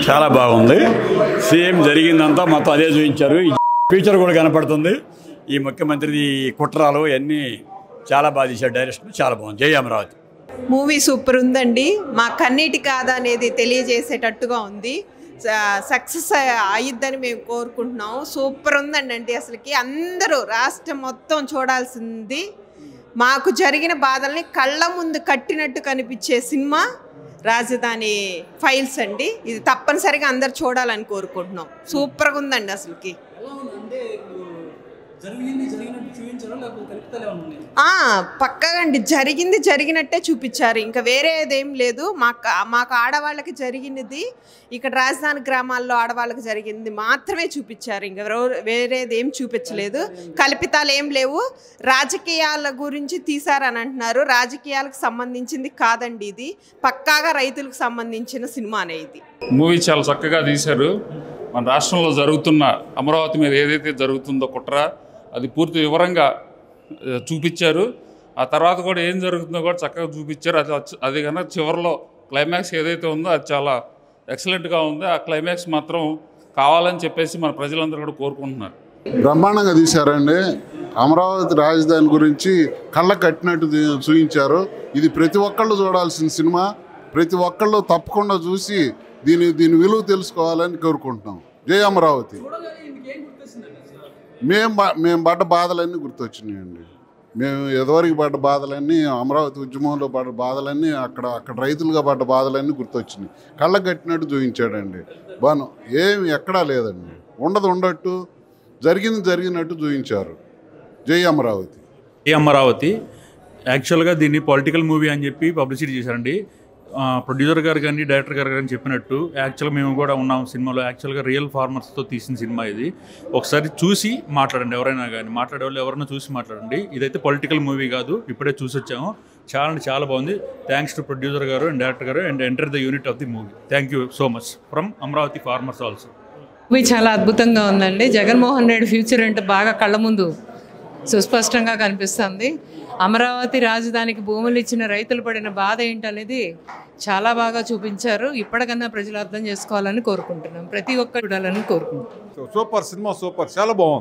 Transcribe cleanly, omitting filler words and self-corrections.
చాలా బాగుంది. సేమ్ జరిగిందంతా మొత్తం అదే చూపించారు. ఫ్యూచర్ కూడా కనపడుతుంది. ఈ ముఖ్యమంత్రి కుట్రాలు అన్నీ చాలా బాగా తీశారు. డైరెక్షన్ చాలా బాగుంది. జై అమరావతి. మూవీ సూపర్ ఉందండి. మా కన్నీటి కాదా అనేది తెలియజేసేటట్టుగా ఉంది. సక్సెస్ అయ్యిద్దని మేము కోరుకుంటున్నాం. సూపర్ ఉందండి. అంటే అసలుకి అందరూ రాష్ట్రం మొత్తం చూడాల్సింది. మాకు జరిగిన బాధల్ని కళ్ళ ముందు కట్టినట్టు కనిపించే సినిమా రాజధాని ఫైల్స్ అండి. ఇది తప్పనిసరిగా అందరు చూడాలని కోరుకుంటున్నాం. సూపర్గా ఉందండి అసలుకి. పక్కగా అండి జరిగినట్టే చూపించారు. ఇంకా వేరేదేం లేదు. మాకు ఆడవాళ్ళకి జరిగినది, ఇక్కడ రాజధాని గ్రామాల్లో ఆడవాళ్ళకి జరిగింది మాత్రమే చూపించారు. ఇంకా వేరేదేం చూపించలేదు. కల్పితాలు ఏం లేవు. రాజకీయాల గురించి తీశారని అంటున్నారు. రాజకీయాలకు సంబంధించింది కాదండి. ఇది పక్కాగా రైతులకు సంబంధించిన సినిమానే. ఇది మూవీ చాలా చక్కగా తీశారు. మన రాష్ట్రంలో జరుగుతున్న అమరావతి మీద ఏదైతే జరుగుతుందో కుట్ర అది పూర్తి వివరంగా చూపించారు. ఆ తర్వాత కూడా ఏం జరుగుతుందో కూడా చక్కగా చూపించారు. అది కనుక చివరిలో క్లైమాక్స్ ఏదైతే ఉందో అది చాలా ఎక్సలెంట్గా ఉంది. ఆ క్లైమాక్స్ మాత్రం కావాలని చెప్పేసి మన ప్రజలందరూ కూడా కోరుకుంటున్నారు. బ్రహ్మాండంగా తీశారండి. అమరావతి రాజధాని గురించి కళ్ళ కట్టినట్టు చూపించారు. ఇది ప్రతి ఒక్కళ్ళు చూడాల్సిన సినిమా. ప్రతి ఒక్కళ్ళు తప్పకుండా చూసి దీని విలువ తెలుసుకోవాలని కోరుకుంటున్నాం. జై అమరావతి. మేము పడ్డ బాధలన్నీ గుర్తొచ్చినాయండి. మేము ఎదవరికి పడ్డ బాధలన్నీ, అమరావతి ఉద్యమంలో పడ్డ బాధలన్నీ, అక్కడ రైతులుగా పడ్డ బాధలన్నీ గుర్తొచ్చినాయి. కళ్ళ కట్టినట్టు చూపించాడండి. బాను ఏమి ఎక్కడా లేదండి. ఉండట్టు జరిగినట్టు చూపించారు. జై అమరావతి. జై అమరావతి. యాక్చువల్గా దీన్ని పొలిటికల్ మూవీ అని చెప్పి పబ్లిసిటీ చేశారండి. ప్రొడ్యూసర్ గారు కానీ డైరెక్టర్ గారు కానీ చెప్పినట్టు యాక్చువల్గా మేము కూడా ఉన్నాం సినిమాలో. యాక్చువల్గా రియల్ ఫార్మర్స్తో తీసిన సినిమా ఇది. ఒకసారి చూసి మాట్లాడండి. ఎవరైనా కానీ మాట్లాడే వాళ్ళు ఎవరైనా చూసి మాట్లాడండి. ఇదైతే పొలిటికల్ మూవీ కాదు. ఇప్పుడే చూసి వచ్చాము. చాలా బాగుంది. థ్యాంక్స్ టు ప్రొడ్యూసర్ గారు అండ్ డైరెక్టర్ గారు and enter the unit of the movie. Thank you so much from Amaravati farmers also. Movie చాలా అద్భుతంగా ఉందండి. జగన్మోహన్ రెడ్డి ఫ్యూచర్ అంటే బాగా కళ్ళ ముందు సుస్పష్టంగా కనిపిస్తుంది. అమరావతి రాజధానికి భూములు ఇచ్చిన రైతులు పడిన బాధ ఏంటనేది చాలా బాగా చూపించారు. ఇప్పటికన్నా ప్రజలు అర్థం చేసుకోవాలని కోరుకుంటున్నాం. ప్రతి ఒక్కరు చూడాలని కోరుకుంటున్నాం. సూపర్ సినిమా, సూపర్, చాలా బాగుంది.